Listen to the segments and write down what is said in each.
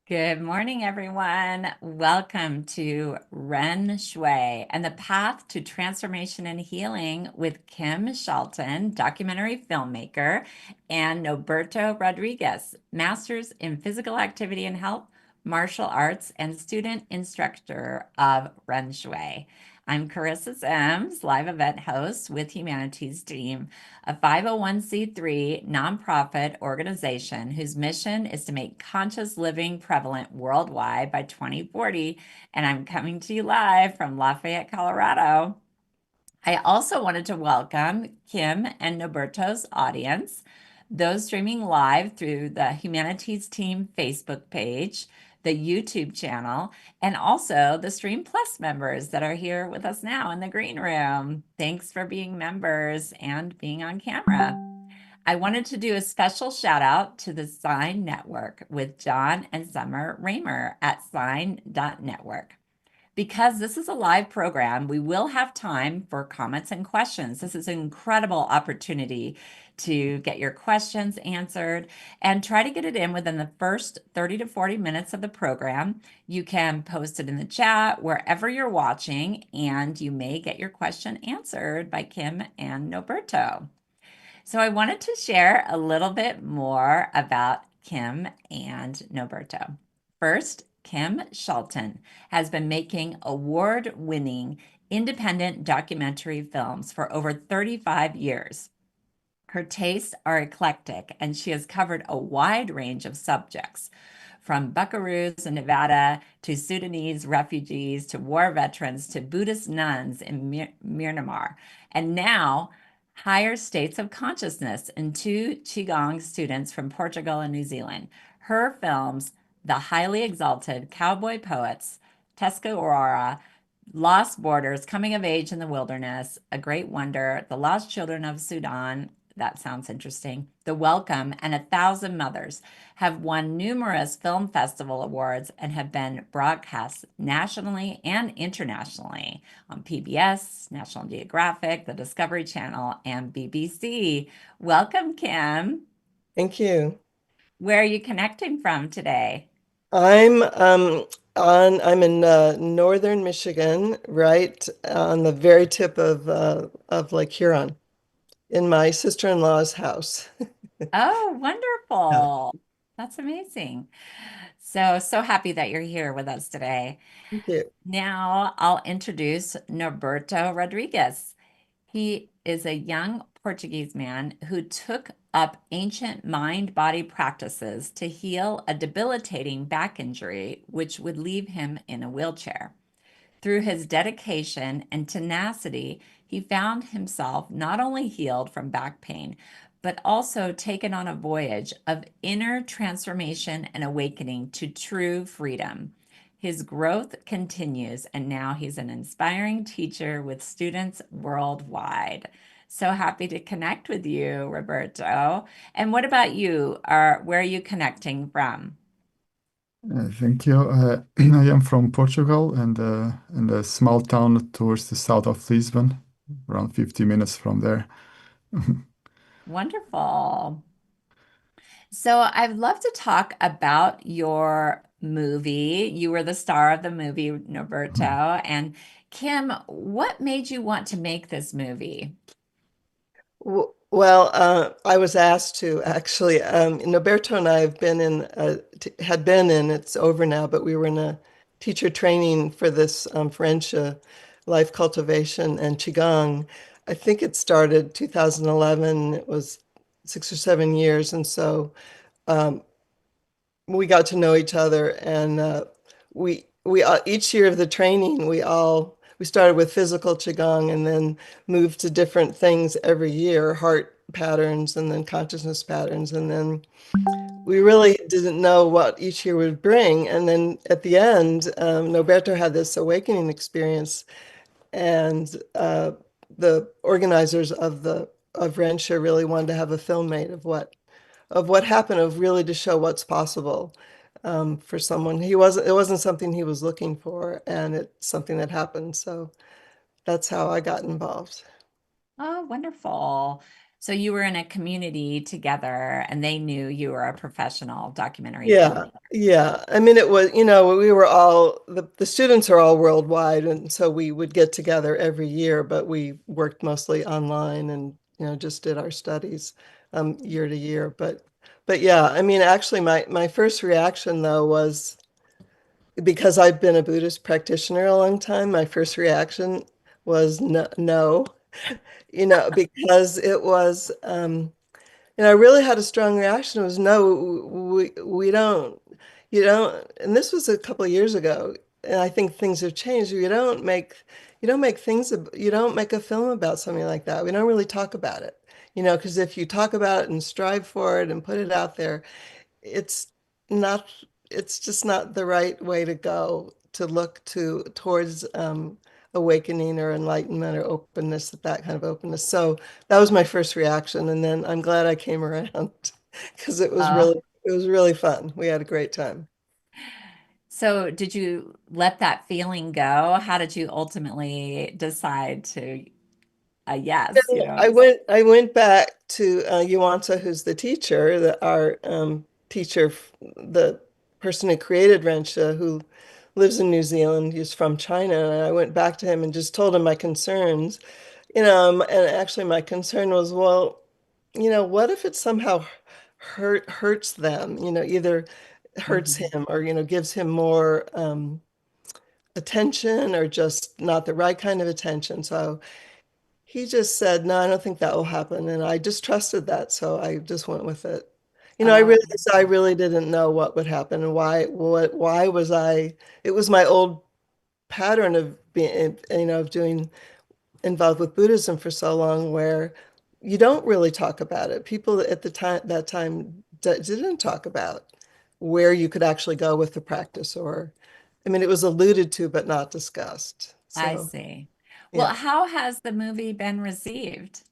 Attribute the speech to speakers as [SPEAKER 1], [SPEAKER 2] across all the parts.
[SPEAKER 1] Good morning, everyone. Welcome to Ren Xue and the Path to Transformation and Healing with Kim Shelton, documentary filmmaker, and Norberto Rodrigues, Masters in Physical Activity and Health, Martial Arts, and student instructor of Ren Xue. I'm Charissa Sims, live event host with Humanities Team, a 501(c)(3) nonprofit organization whose mission is to make conscious living prevalent worldwide by 2040. And I'm coming to you live from Lafayette, Colorado. I also wanted to welcome Kim and Noberto's audience, those streaming live through the Humanities Team Facebook page, the YouTube channel, and also the Stream Plus members that are here with us now in the green room. Thanks for being members and being on camera. I wanted to do a special shout out to the Sign Network with John and Summer Raymer at sign.network. Because this is a live program, we will have time for comments and questions. This is an incredible opportunity to get your questions answered and try to get it in within the first 30 to 40 minutes of the program. You can post it in the chat wherever you're watching, and you may get your question answered by Kim and Noberto. So I wanted to share a little bit more about Kim and Noberto. First, Kim Shelton has been making award-winning independent documentary films for over 35 years. Her tastes are eclectic, and she has covered a wide range of subjects, from buckaroos in Nevada to Sudanese refugees to war veterans to Buddhist nuns in Myanmar, and now higher states of consciousness in two Qigong students from Portugal and New Zealand. Her films, The Highly Exalted Cowboy Poets, Tuscarora, Lost Borders, Coming of Age in the Wilderness, A Great Wonder, The Lost Children of Sudan, that sounds interesting, The Welcome, and A Thousand Mothers have won numerous film festival awards and have been broadcast nationally and internationally on PBS, National Geographic, the Discovery Channel, and BBC. Welcome, Kim.
[SPEAKER 2] Thank you.
[SPEAKER 1] Where are you connecting from today?
[SPEAKER 2] I'm in northern Michigan, right on the very tip of Lake Huron, in my sister-in-law's house.
[SPEAKER 1] Oh,
[SPEAKER 2] Yeah.
[SPEAKER 1] wonderful. That's amazing. So happy that you're here with us today.
[SPEAKER 2] Thank you.
[SPEAKER 1] Now I'll introduce Norberto Rodrigues. He is a young Portuguese man who took up ancient mind body practices to heal a debilitating back injury, which would leave him in a wheelchair. Through his dedication and tenacity, he found himself not only healed from back pain, but also taken on a voyage of inner transformation and awakening to true freedom. His growth continues, and now he's an inspiring teacher with students worldwide. So happy to connect with you, Roberto. And what about you? Where are you connecting from?
[SPEAKER 3] Thank you. I am from Portugal and in a small town towards the south of Lisbon, around 50 minutes from there.
[SPEAKER 1] Wonderful. So I'd love to talk about your movie. You were the star of the movie, Norberto. And Kim, what made you want to make this movie?
[SPEAKER 2] Well, I was asked to actually. Noberto and I have been had been in. It's over now, but we were in a teacher training for this Ren Xue life cultivation and qigong. I think it started 2011. It was 6 or 7 years, and so um, we got to know each other. And we each year of the training, we started with physical qigong and then moved to different things every year, heart patterns and then consciousness patterns, and then we really didn't know what each year would bring. And then at the end, Norberto had this awakening experience, and the organizers of Ren Xue really wanted to have a film made of what happened, of really to show what's possible for someone. It wasn't something he was looking for, and it's something that happened. So that's how I got involved.
[SPEAKER 1] Oh, wonderful. So you were in a community together and they knew you were a professional documentary
[SPEAKER 2] Yeah,
[SPEAKER 1] filmmaker.
[SPEAKER 2] yeah. I mean, it was, we were all, the students are all worldwide, and so we would get together every year, but we worked mostly online and, just did our studies year to year. But yeah, I mean, actually, my first reaction though was because I've been a Buddhist practitioner a long time, my first reaction was no, no, because it was, I really had a strong reaction. It was no, we don't, you don't, and this was a couple of years ago, and I think things have changed. You don't make a film about something like that. We don't really talk about it, because if you talk about it and strive for it and put it out there, it's not, it's just not the right way to go to look towards awakening or enlightenment or openness, that kind of openness. So that was my first reaction, and then I'm glad I came around because
[SPEAKER 1] Uh,
[SPEAKER 2] it was really fun. We had a great time.
[SPEAKER 1] so did you let that feeling go? How did you ultimately decide to yes,
[SPEAKER 2] I went back to Yuan Tze, who's the teacher, our teacher, the person who created Ren Xue, who lives in New Zealand. He's from China, and I went back to him and just told him my concerns. And actually my concern was, well, what if it somehow hurts them? Either hurts
[SPEAKER 1] Mhm.
[SPEAKER 2] him or gives him more attention or just not the right kind of attention. So he just said, no, I don't think that will happen. And I just trusted that. So I just went with it. I
[SPEAKER 1] Oh,
[SPEAKER 2] realized I really didn't know what would happen and why was it was my old pattern of being, of doing involved with Buddhism for so long where you don't really talk about it. People at that time didn't talk about where you could actually go with the practice or, I mean, it was alluded to, but not discussed.
[SPEAKER 1] I
[SPEAKER 2] So,
[SPEAKER 1] see. Well,
[SPEAKER 2] yeah.
[SPEAKER 1] how has the movie been received?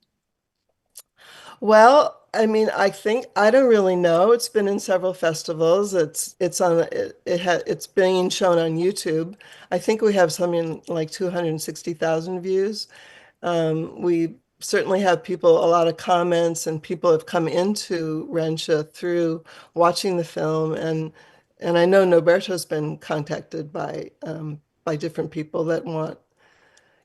[SPEAKER 2] Well, I mean, I think I don't really know. It's been in several festivals. It's being shown on YouTube. I think we have something like 260,000 views. We certainly have a lot of comments, and people have come into Ren Xue through watching the film, and I know Norberto's been contacted by different people that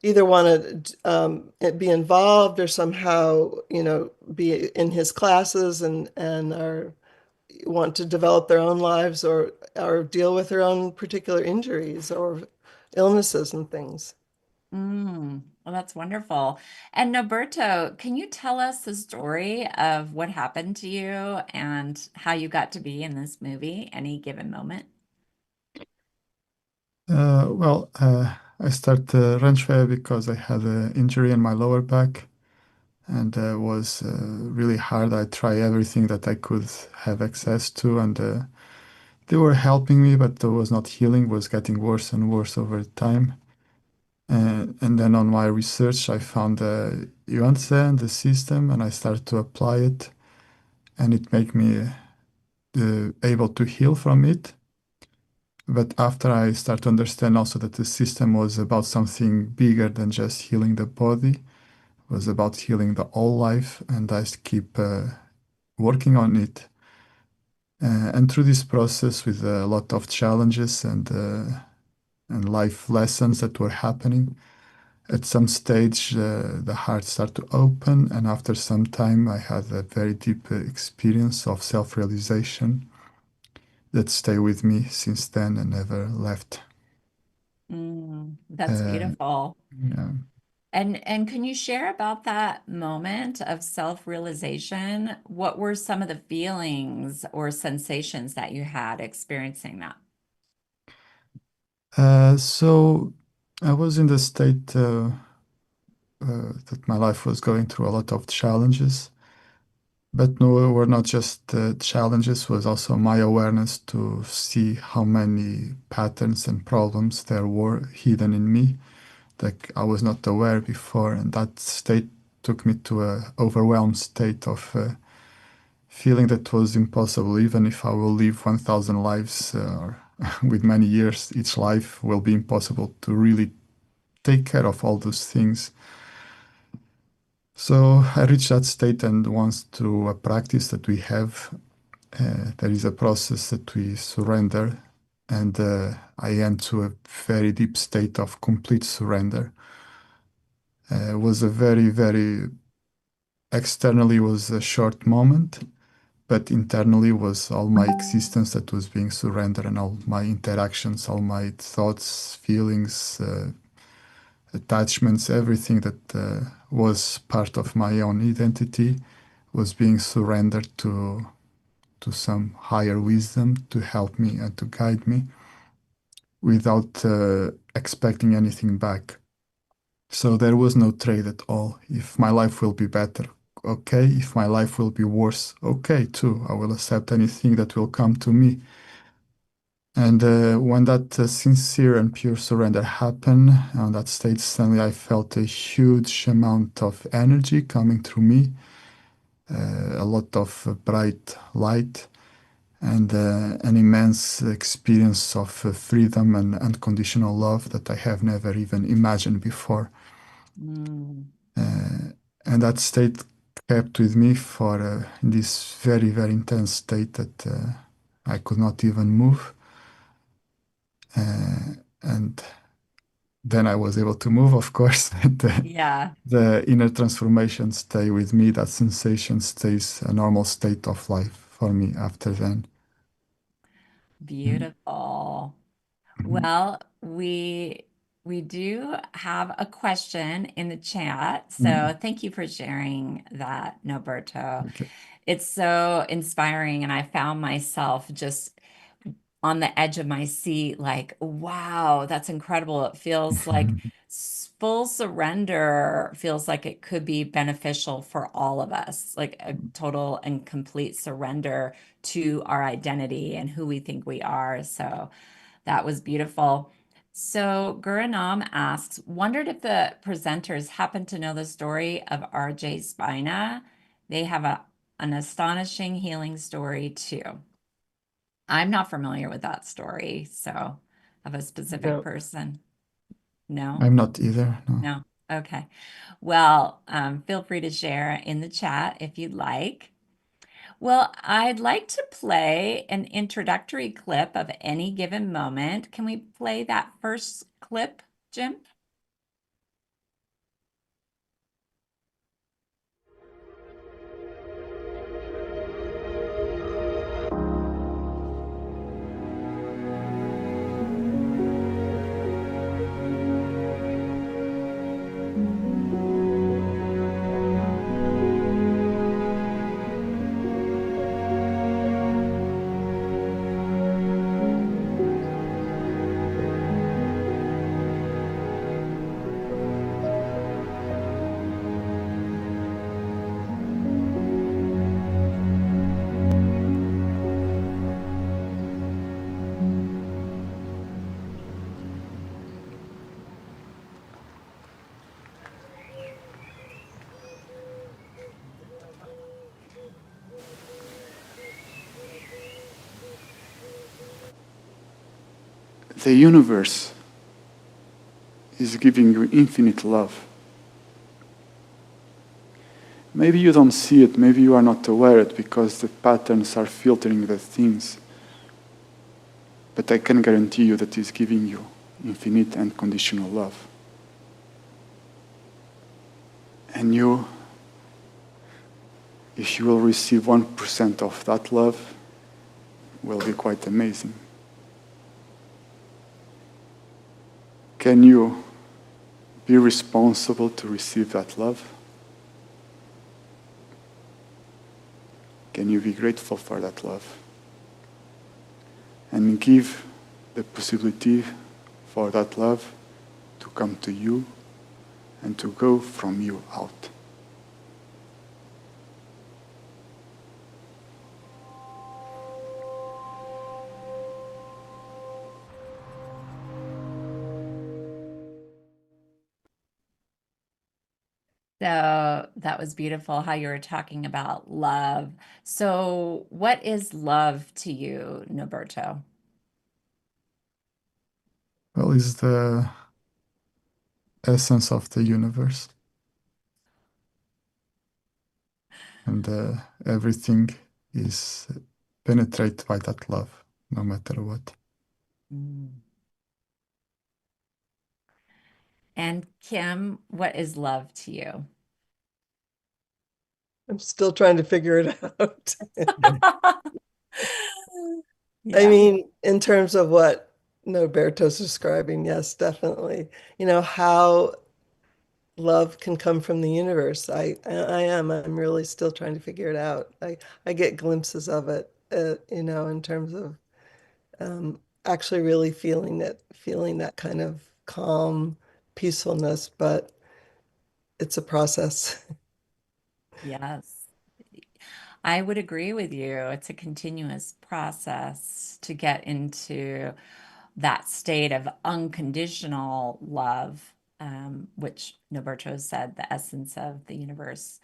[SPEAKER 2] either want to be involved or somehow, be in his classes and are want to develop their own lives or deal with their own particular injuries or illnesses and things.
[SPEAKER 1] Well, that's wonderful. And Norberto, can you tell us the story of what happened to you and how you got to be in this movie, any given moment?
[SPEAKER 3] I started Ren Xue because I had an injury in my lower back, and was really hard. I tried everything that I could have access to, and they were helping me, but it was not healing, was getting worse and worse over time. And then on my research, I found Yuan Tze and the system, and I started to apply it, and it made me able to heal from it. But after I start to understand also that the system was about something bigger than just healing the body, was about healing the whole life, and I keep working on it. And through this process, with a lot of challenges and life lessons that were happening, at some stage the heart started to open, and after some time, I had a very deep experience of self-realization that stay with me since then and never left.
[SPEAKER 1] That's
[SPEAKER 3] Uh,
[SPEAKER 1] beautiful.
[SPEAKER 3] yeah.
[SPEAKER 1] And can you share about that moment of self-realization? What were some of the feelings or sensations that you had experiencing that?
[SPEAKER 3] So I was in the state that my life was going through a lot of challenges, but no, were not just challenges, was also my awareness to see how many patterns and problems there were hidden in me that I was not aware before, and that state took me to a overwhelmed state of feeling that was impossible. Even if I will live 1,000 lives, or with many years, each life will be impossible to really take care of all those things. So I reached that state, and once through a practice that we have, there is a process that we surrender, and I enter a very deep state of complete surrender. It was a very, very externally was a short moment, but internally was all my existence that was being surrendered, and all my interactions, all my thoughts, feelings, attachments, everything that was part of my own identity was being surrendered to some higher wisdom to help me and to guide me without expecting anything back. So there was no trade at all. If my life will be better, okay. If my life will be worse, okay too. I will accept anything that will come to me. And when that sincere and pure surrender happened, on that state, suddenly I felt a huge amount of energy coming through me, a lot of bright light, and an immense experience of freedom and unconditional love that I have never even imagined before.
[SPEAKER 1] Mm.
[SPEAKER 3] And that state kept with me for this very, very intense state that I could not even move. And then I was able to move, of course.
[SPEAKER 1] Yeah,
[SPEAKER 3] The inner transformation stay with me. That sensation stays a normal state of life for me after then. Mhm.
[SPEAKER 1] beautiful.
[SPEAKER 3] Mhm.
[SPEAKER 1] Well, we do have a question in the chat.
[SPEAKER 3] Mhm.
[SPEAKER 1] So thank you for sharing that, Norberto.
[SPEAKER 3] Okay.
[SPEAKER 1] It's so inspiring, and I found myself just on the edge of my seat, like, wow, that's incredible. It feels like full surrender feels like it could be beneficial for all of us, like a total and complete surrender to our identity and who we think we are. So that was beautiful. So Guranam asks, wondered if the presenters happen to know the story of RJ Spina. They have an astonishing healing story too. I'm not familiar with that story, so of a specific
[SPEAKER 2] Yeah.
[SPEAKER 1] person. No,
[SPEAKER 3] I'm not either. No.
[SPEAKER 1] no. Okay. Well, feel free to share in the chat if you'd like. Well, I'd like to play an introductory clip of any given moment. Can we play that first clip, Jim?
[SPEAKER 3] The universe is giving you infinite love. Maybe you don't see it, maybe you are not aware of it because the patterns are filtering the things. But I can guarantee you that it's giving you infinite and conditional love. And you, if you will receive 1% of that love, will be quite amazing. Can you be responsible to receive that love? Can you be grateful for that love? And give the possibility for that love to come to you and to go from you out.
[SPEAKER 1] So that was beautiful how you were talking about love. So, what is love to you, Noberto?
[SPEAKER 3] Well, is the essence of the universe. and everything is penetrated by that love, no matter what.
[SPEAKER 1] Mm. And Kim, what is love to you?
[SPEAKER 2] I'm still trying to figure it out. I
[SPEAKER 1] Yeah.
[SPEAKER 2] mean, in terms of what Norberto's describing, yes, definitely. How love can come from the universe. I'm really still trying to figure it out. I get glimpses of it, in terms of actually really feeling that kind of calm peacefulness, but it's a process.
[SPEAKER 1] Yes. I would agree with you. It's a continuous process to get into that state of unconditional love, which Norberto said, the essence of the universe.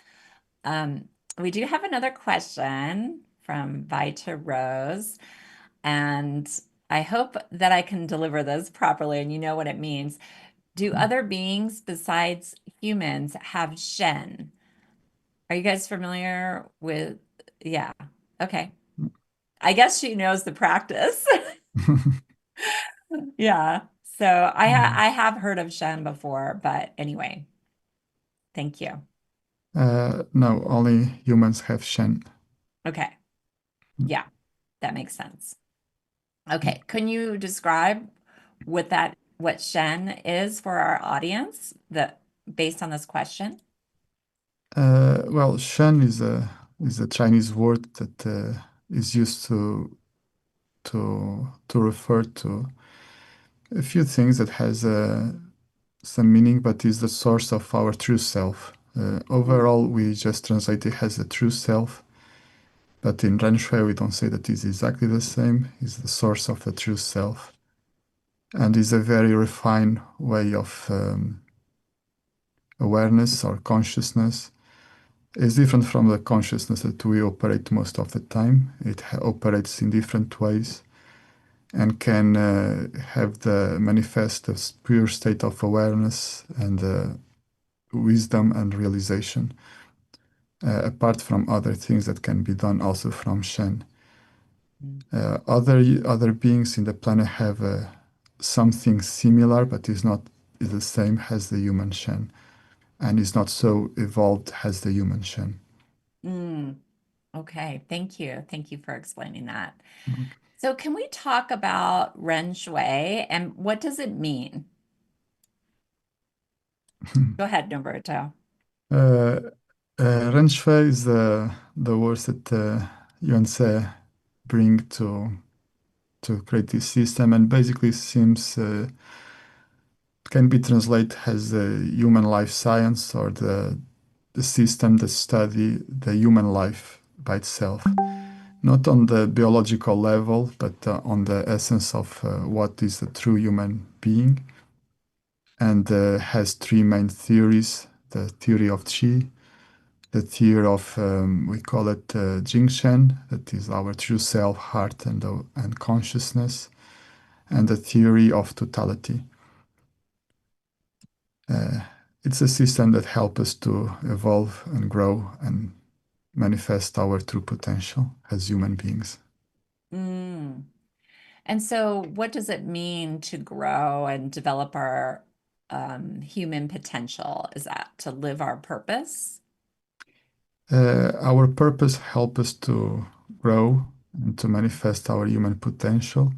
[SPEAKER 1] We do have another question from Vita Rose, and I hope that I can deliver this properly and you know what it means. Do other beings besides humans have shen? Are you guys familiar with? Yeah. Okay. I guess she knows the practice. Yeah. So I have heard of shen before, but anyway, thank you.
[SPEAKER 3] No, only humans have shen.
[SPEAKER 1] Okay. Yeah, that makes sense. Okay. Can you describe what shen is for our audience that based on this question?
[SPEAKER 3] Well, shen is a Chinese word that is used to refer to a few things that has some meaning, but is the source of our true self. Overall, we just translate it as the true self, but in Ren Xue, we don't say that it's exactly the same. It's the source of the true self, and is a very refined way of awareness or consciousness. It's different from the consciousness that we operate most of the time. It operates in different ways and can have the manifest as pure state of awareness and wisdom and realization, apart from other things that can be done also from Shen. Other beings in the planet have something similar, but is the same as the human Shen, and is not so evolved as the human Shen.
[SPEAKER 1] Mm, okay, thank you. Thank you for explaining that.
[SPEAKER 3] Okay.
[SPEAKER 1] So, can we talk about Ren Xue and what does it mean? Go ahead, Norberto.
[SPEAKER 3] Uh, Ren Xue is the words that Yuan Tze bring to create this system, and basically seems can be translated as the human life science or the system that study the human life by itself, not on the biological level, but on the essence of what is a true human being, and has three main theories: the theory of Qi, the theory of we call it Jingshen, that is our true self, heart, and consciousness, and the theory of totality. Uh, it's a system that helps us to evolve and grow and manifest our true potential as human beings.
[SPEAKER 1] Mm. And so, what does it mean to grow and develop our human potential? Is that to live our purpose?
[SPEAKER 3] Our purpose helps us to grow and to manifest our human potential,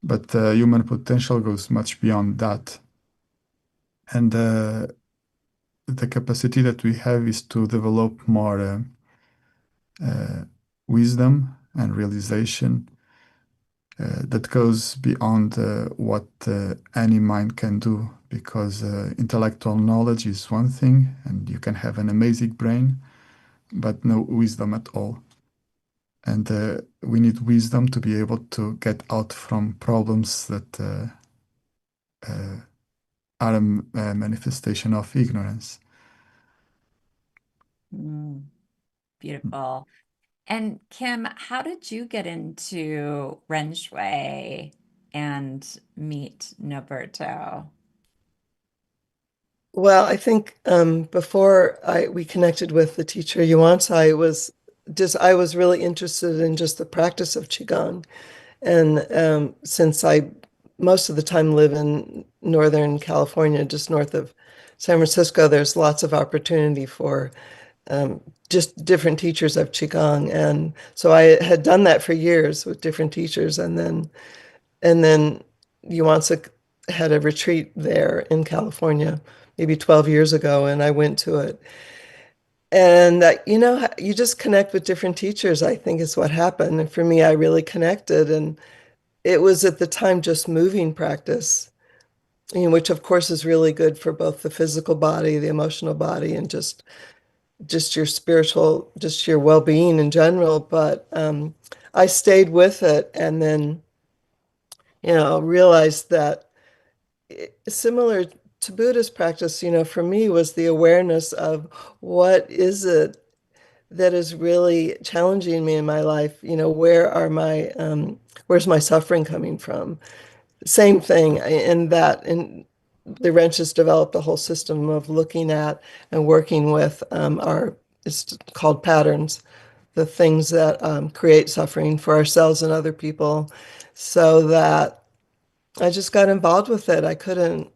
[SPEAKER 3] but human potential goes much beyond that. And the capacity that we have is to develop more uh, wisdom and realization that goes beyond what any mind can do, because intellectual knowledge is one thing and you can have an amazing brain but no wisdom at all, and we need wisdom to be able to get out from problems that uh, are a manifestation of ignorance.
[SPEAKER 1] Mm, beautiful. And Kim, how did you get into Ren Xue and meet Norberto?
[SPEAKER 2] Well, I think before we connected with the teacher Yuan Tze, I was really interested in just the practice of Qigong. And since I most of the time live in Northern California, just north of San Francisco, there's lots of opportunity for um, just different teachers of Qigong. And so I had done that for years with different teachers. And then Yuan Tze had a retreat there in California maybe 12 years ago, and I went to it. And you just connect with different teachers, I think is what happened. And for me, I really connected. And it was at the time just moving practice, which of course is really good for both the physical body, the emotional body, and just your spiritual, just your well-being in general. But I stayed with it, and then realized that similar to Buddhist practice, for me was the awareness of what is it that is really challenging me in my life. Where's my suffering coming from? Same thing in that, and the wrench has developed a whole system of looking at and working with it's called patterns, the things that create suffering for ourselves and other people, so that I just got involved with it. I couldn't,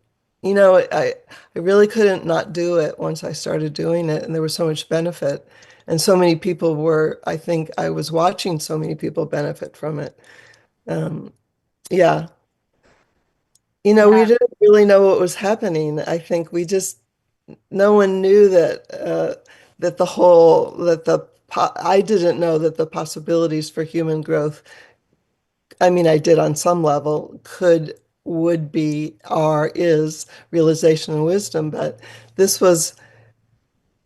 [SPEAKER 2] I really couldn't not do it once I started doing it, and there was so much benefit. And so many people I think I was watching so many people benefit from it. Um, yeah. We
[SPEAKER 1] Yeah.
[SPEAKER 2] didn't really know what was happening. I think no one knew I didn't know that the possibilities for human growth, I mean, I did on some level, would be, is realization and wisdom. But this was,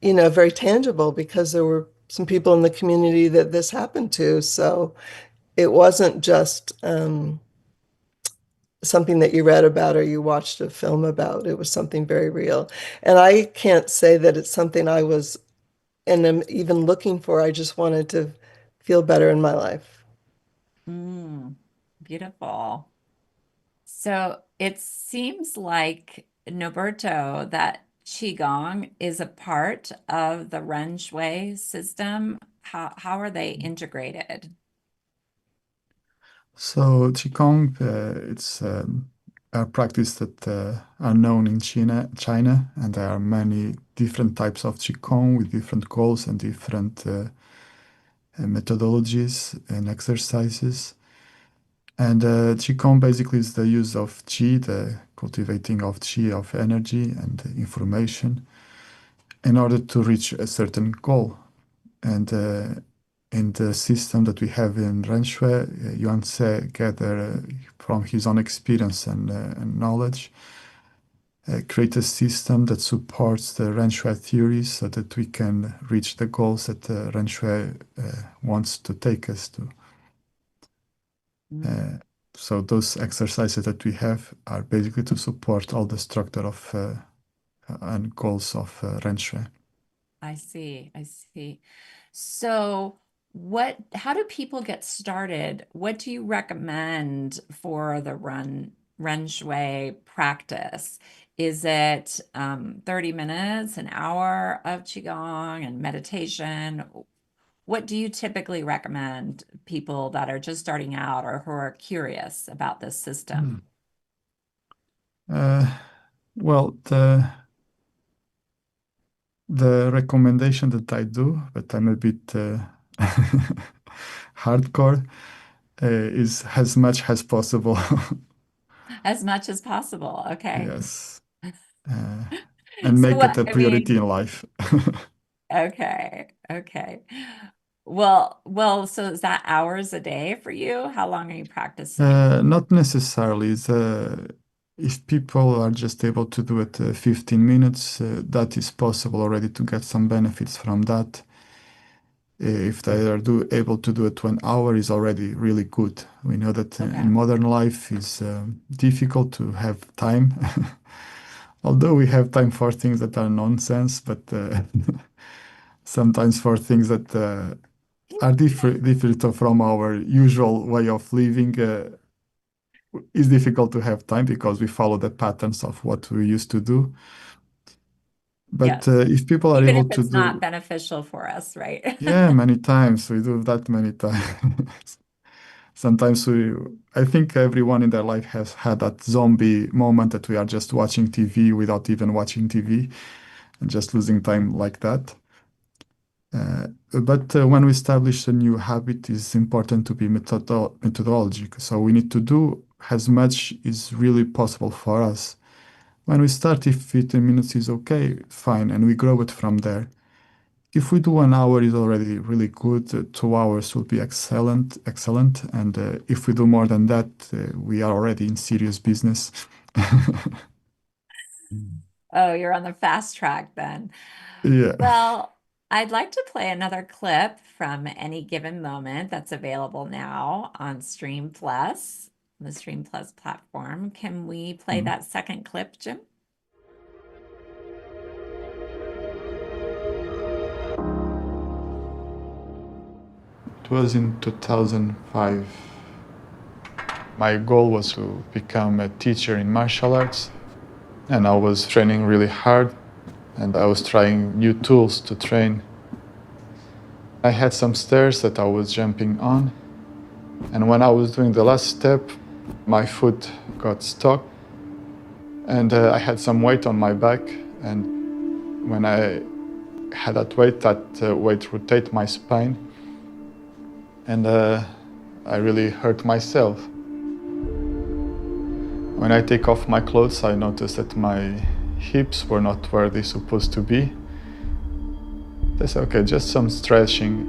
[SPEAKER 2] very tangible because there were some people in the community that this happened to. So it wasn't just, something that you read about or you watched a film about. It was something very real. And I can't say that it's something I was and am even looking for. I just wanted to feel better in my life.
[SPEAKER 1] Mm, beautiful. So it seems like, Norberto, that Qigong is a part of the Ren Xue system. How are they integrated?
[SPEAKER 3] So Qigong, it's a practice that are known in China, and there are many different types of Qigong with different goals and different methodologies and exercises. And Qigong basically is the use of Qi, the cultivating of Qi, of energy and information, in order to reach a certain goal. And in the system that we have in Ren Xue, Yuan Tze gather from his own experience and knowledge, create a system that supports the Ren Xue theories so that we can reach the goals that Ren Xue wants to take us to.
[SPEAKER 1] Mm,
[SPEAKER 3] Uh, so those exercises that we have are basically to support all the structure of and goals of Ren Xue.
[SPEAKER 1] I see. I see. So, how do people get started? What do you recommend for the Ren Shui practice? Is it 30 minutes, an hour of Qigong and meditation? What do you typically recommend people that are just starting out or who are curious about this system?
[SPEAKER 3] Hmm. Uh, well, the recommendation that I do, but I'm a bit hardcore, is as much as possible.
[SPEAKER 1] As much as possible. Okay.
[SPEAKER 3] Yes. Uh, and
[SPEAKER 1] So
[SPEAKER 3] make it
[SPEAKER 1] what,
[SPEAKER 3] a
[SPEAKER 1] I
[SPEAKER 3] priority
[SPEAKER 1] mean,
[SPEAKER 3] in life.
[SPEAKER 1] okay, okay. Well, so is that hours a day for you? How long are you practicing?
[SPEAKER 3] Not necessarily. If people are just able to do it 15 minutes, that is possible already to get some benefits from that. If they are able to do it 1 hour is already really good. We know that in
[SPEAKER 1] Okay.
[SPEAKER 3] modern life is difficult to have time. Although we have time for things that are nonsense, but sometimes for things that are different from our usual way of living, it's difficult to have time because we follow the patterns of what we used to do. But
[SPEAKER 1] Yes.
[SPEAKER 3] if people are
[SPEAKER 1] Even if
[SPEAKER 3] able to
[SPEAKER 1] it's not
[SPEAKER 3] do,
[SPEAKER 1] beneficial for us, right?
[SPEAKER 3] yeah, many times we do that many times. Sometimes I think everyone in their life has had that zombie moment that we are just watching TV without even watching TV and just losing time like that. But when we establish a new habit, it's important to be methodological. So we need to do as much is really possible for us. When we start, if 15 minutes is okay, fine, and we grow it from there. If we do 1 hour is already really good, 2 hours will be excellent. And if we do more than that, we are already in serious business.
[SPEAKER 1] Oh, you're on the fast track then.
[SPEAKER 3] Yeah.
[SPEAKER 1] Well, I'd like to play another clip from Any Given Moment that's available now on Stream Plus, the Stream Plus platform. Can we play
[SPEAKER 3] Mm.
[SPEAKER 1] that second clip, Jim?
[SPEAKER 3] It was in 2005. My goal was to become a teacher in martial arts, and I was training really hard, and I was trying new tools to train. I had some stairs that I was jumping on, and when I was doing the last step, my foot got stuck, and I had some weight on my back, and when I had that weight rotate my spine, and I really hurt myself. When I take off my clothes, I noticed that my hips were not where they're supposed to be. I said, okay, just some stretching.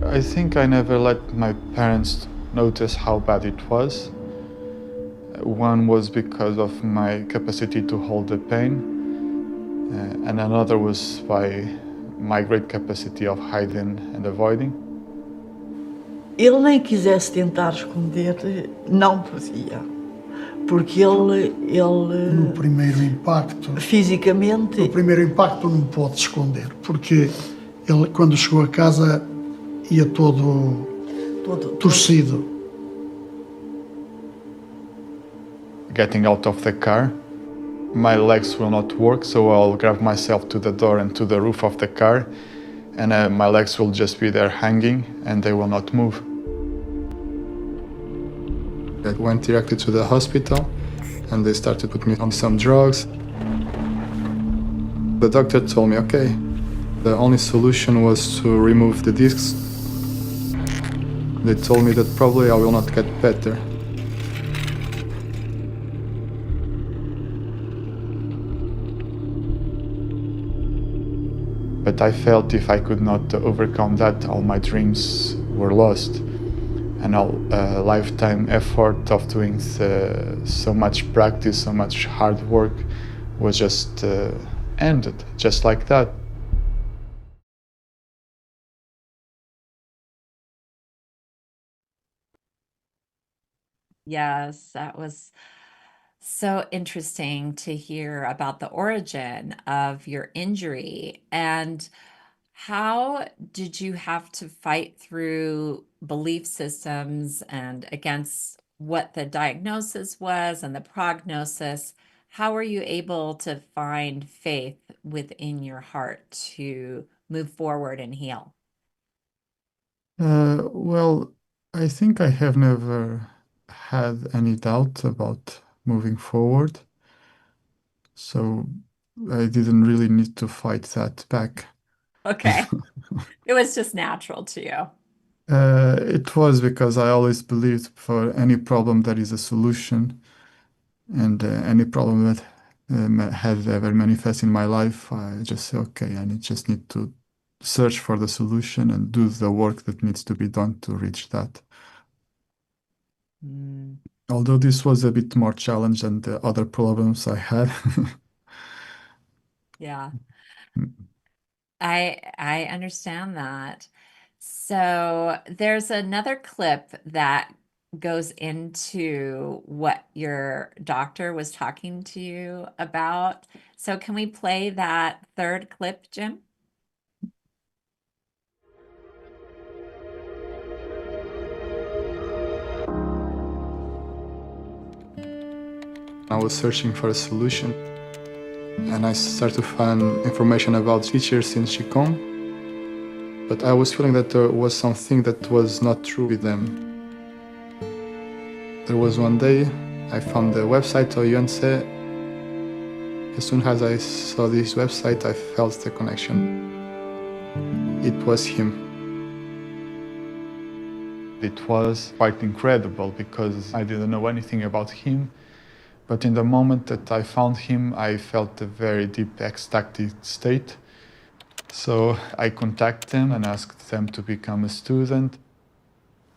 [SPEAKER 3] I think I never let my parents notice how bad it was. One was because of my capacity to hold the pain, and another was by my great capacity of hiding and avoiding.
[SPEAKER 4] Ele nem quisesse tentar esconder, não podia, porque
[SPEAKER 5] No primeiro impacto,
[SPEAKER 4] fisicamente,
[SPEAKER 5] no primeiro impacto não pode esconder, porque ele quando chegou a casa ia todo torcido.
[SPEAKER 3] Getting out of the car, my legs will not work, so I'll grab myself to the door and to the roof of the car, and my legs will just be there hanging and they will not move. I went directly to the hospital and they started to put me on some drugs. The doctor told me, okay, the only solution was to remove the discs. They told me that probably I will not get better. But I felt if I could not overcome that, all my dreams were lost. And a lifetime effort of doing so much practice, so much hard work was just ended, just like that.
[SPEAKER 1] Yes, that was so interesting to hear about the origin of your injury. And how did you have to fight through belief systems and against what the diagnosis was and the prognosis? How were you able to find faith within your heart to move forward and heal?
[SPEAKER 3] Well, I think I have never had any doubt about moving forward, so I didn't really need to fight that back.
[SPEAKER 1] Okay. It was just natural to you.
[SPEAKER 3] It was because I always believed for any problem there is a solution, and any problem that has ever manifested in my life, I just say, okay, just need to search for the solution and do the work that needs to be done to reach that.
[SPEAKER 1] Mm,
[SPEAKER 3] Although this was a bit more challenge than the other problems I had.
[SPEAKER 1] yeah. I understand that. So there's another clip that goes into what your doctor was talking to you about. So can we play that third clip, Jim?
[SPEAKER 3] I was searching for a solution. and I started to find information about teachers in Qigong, but I was feeling that there was something that was not true with them. There was one day I found the website of Yuan Tze. As soon as I saw this website, I felt the connection. It was him. It was quite incredible because I didn't know anything about him, but in the moment that I found him, I felt a very deep ecstatic state. So I contacted them and asked them to become a student,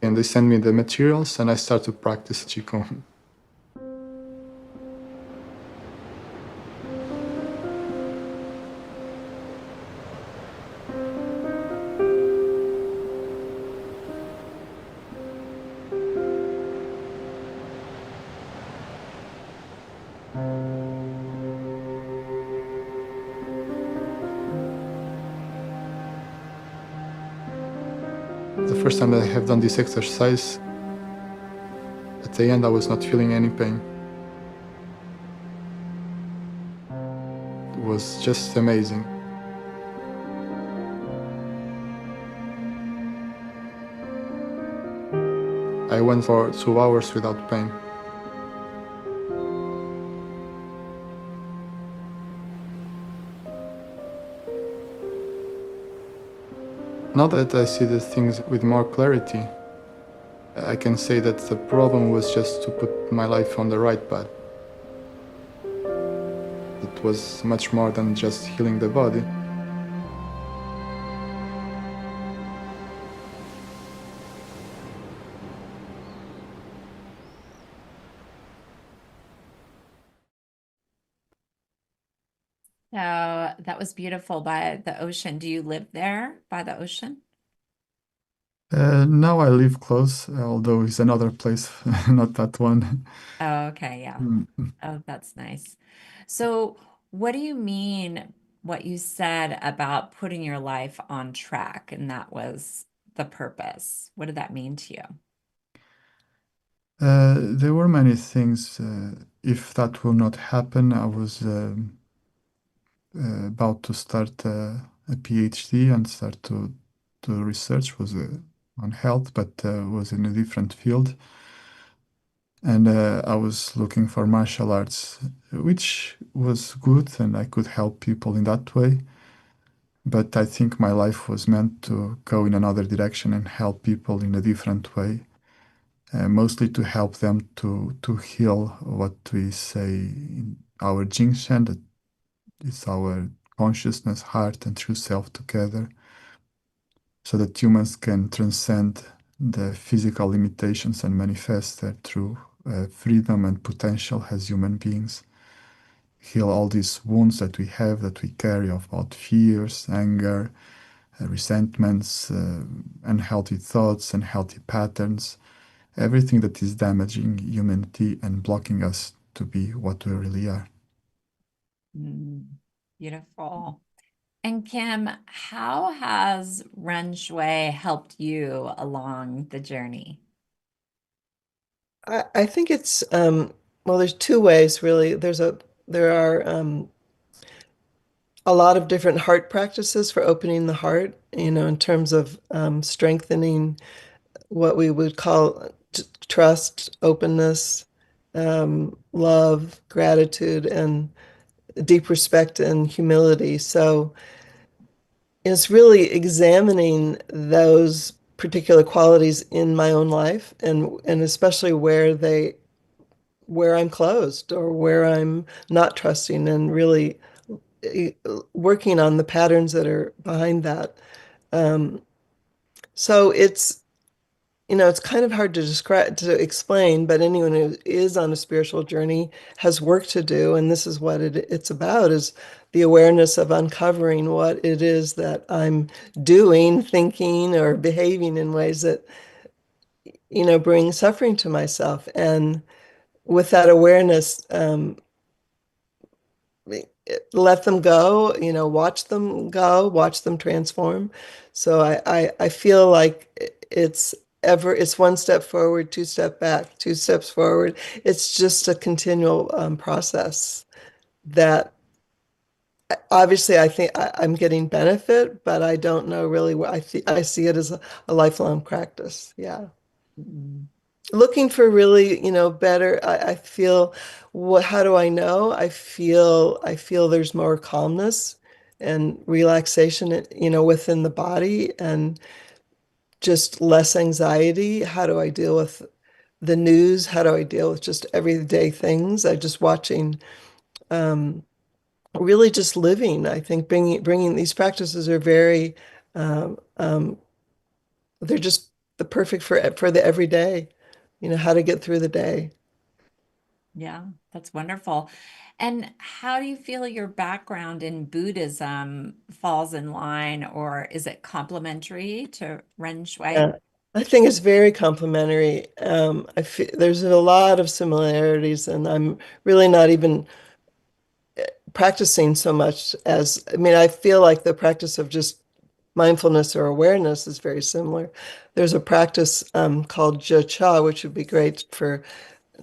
[SPEAKER 3] and they sent me the materials and I started to practice Qigong. The first time that I have done this exercise, at the end I was not feeling any pain. It was just amazing. I went for 2 hours without pain. Now that I see the things with more clarity, I can say that the problem was just to put my life on the right path. It was much more than just healing the body.
[SPEAKER 1] So that was beautiful by the ocean. Do you live there by the ocean?
[SPEAKER 3] Now I live close, although it's another place, not that one.
[SPEAKER 1] Oh, okay, yeah.
[SPEAKER 3] Mm.
[SPEAKER 1] Oh, that's nice. So, what do you mean what you said about putting your life on track? And that was the purpose. What did that mean to you?
[SPEAKER 3] There were many things. If that will not happen, I was about to start a PhD and start to do research. Was on health, but was in a different field. And I was looking for martial arts, which was good, and I could help people in that way. But I think my life was meant to go in another direction and help people in a different way, mostly to help them to heal what we say in our Shen, that is our consciousness, heart, and true self together, so that humans can transcend the physical limitations and manifest their true freedom and potential as human beings. Heal all these wounds that we have, that we carry about fears, anger, resentments, unhealthy thoughts, unhealthy patterns, everything that is damaging humanity and blocking us to be what we really are.
[SPEAKER 1] Beautiful. And Kim, how has Ren Xue helped you along the journey?
[SPEAKER 2] I think it's well, there's two ways really. There are a lot of different heart practices for opening the heart, in terms of strengthening what we would call trust, openness, love, gratitude, and deep respect and humility. So it's really examining those particular qualities in my own life, and especially where I'm closed or where I'm not trusting, and really working on the patterns that are behind that. So it's kind of hard to describe, to explain, but anyone who is on a spiritual journey has work to do, and this is what it's about, is the awareness of uncovering what it is that I'm doing, thinking, or behaving in ways that, bring suffering to myself. And with that awareness, let them go, watch them go, watch them transform. So I feel like it's one step forward, two step back, two steps forward. It's just a continual process that obviously I think I'm getting benefit, but I don't know really what I see it as a lifelong practice. Yeah.
[SPEAKER 1] Mm.
[SPEAKER 2] Looking for really, better. I feel how do I know? I feel there's more calmness and relaxation, within the body and just less anxiety. How do I deal with the news? How do I deal with just everyday things? I just watching, um, really just living. I think bringing these practices are very, they're just the perfect for the everyday, how to get through the day.
[SPEAKER 1] Yeah, that's wonderful. And how do you feel your background in Buddhism falls in line, or is it complementary to Ren Xue?
[SPEAKER 2] Yeah, I think it's very complementary. I feel there's a lot of similarities, and I'm really not even practicing so much as, I mean, I feel like the practice of just mindfulness or awareness is very similar. There's a practice called Jia Cha, which would be great for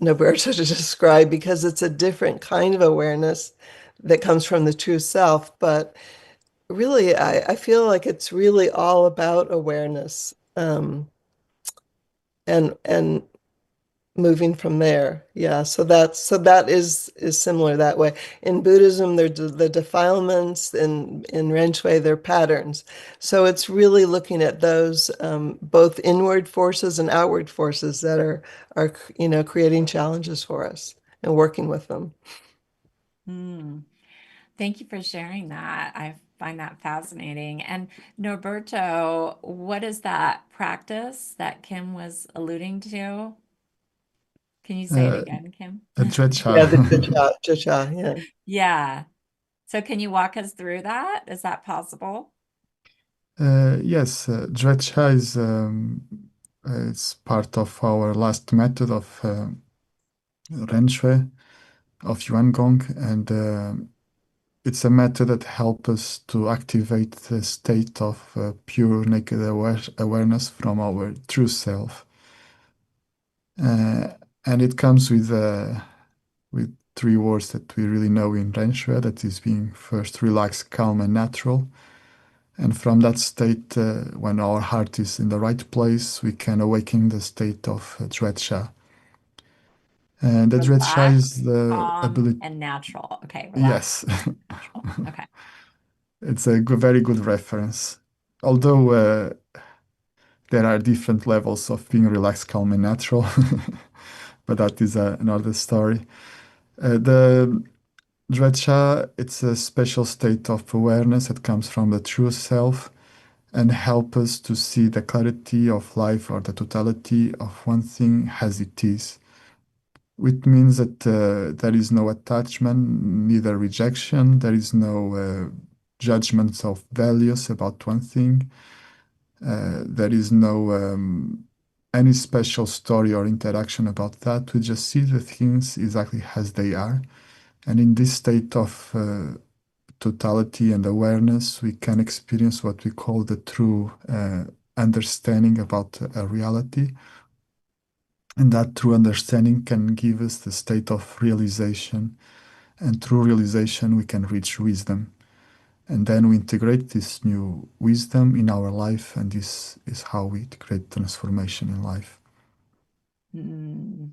[SPEAKER 2] Norberto to describe because it's a different kind of awareness that comes from the true self. But really, I feel like it's really all about awareness, and moving from there. Yeah, so that is similar that way. In Buddhism, they're the defilements, in Ren Xue, they're patterns. So it's really looking at those, both inward forces and outward forces that are creating challenges for us and working with them.
[SPEAKER 1] Hmm. Thank you for sharing that. I find that fascinating. And Norberto, what is that practice that Kim was alluding to? Can you say it
[SPEAKER 3] Uh,
[SPEAKER 1] again, Kim?
[SPEAKER 3] a drecha.
[SPEAKER 2] Yeah, the cha, yeah.
[SPEAKER 1] Yeah. So can you walk us through that? Is that possible?
[SPEAKER 3] Yes, drecha is it's part of our last method of Ren Xue, of Yuan Gong, and it's a method that helps us to activate the state of pure naked awareness from our true self. Uh, and it comes with three words that we really know in Ren Xue, that is being first relaxed, calm, and natural. And from that state, when our heart is in the right place, we can awaken the state of Drecha. And the Drecha is
[SPEAKER 1] Relaxed,
[SPEAKER 3] the
[SPEAKER 1] calm,
[SPEAKER 3] ability.
[SPEAKER 1] and natural. Okay, relaxed,
[SPEAKER 3] Yes,
[SPEAKER 1] natural. Okay.
[SPEAKER 3] it's a very good reference. Although there are different levels of being relaxed, calm, and natural, but that is another story. The Drecha, it's a special state of awareness that comes from the true self and help us to see the clarity of life or the totality of one thing as it is. Which means that there is no attachment, neither rejection, there is no judgments of values about one thing, there is no any special story or interaction about that. We just see the things exactly as they are. And in this state of totality and awareness, we can experience what we call the true understanding about a reality. And that true understanding can give us the state of realization. And through realization, we can reach wisdom. And then we integrate this new wisdom in our life, and this is how we create transformation in life.
[SPEAKER 1] Mm,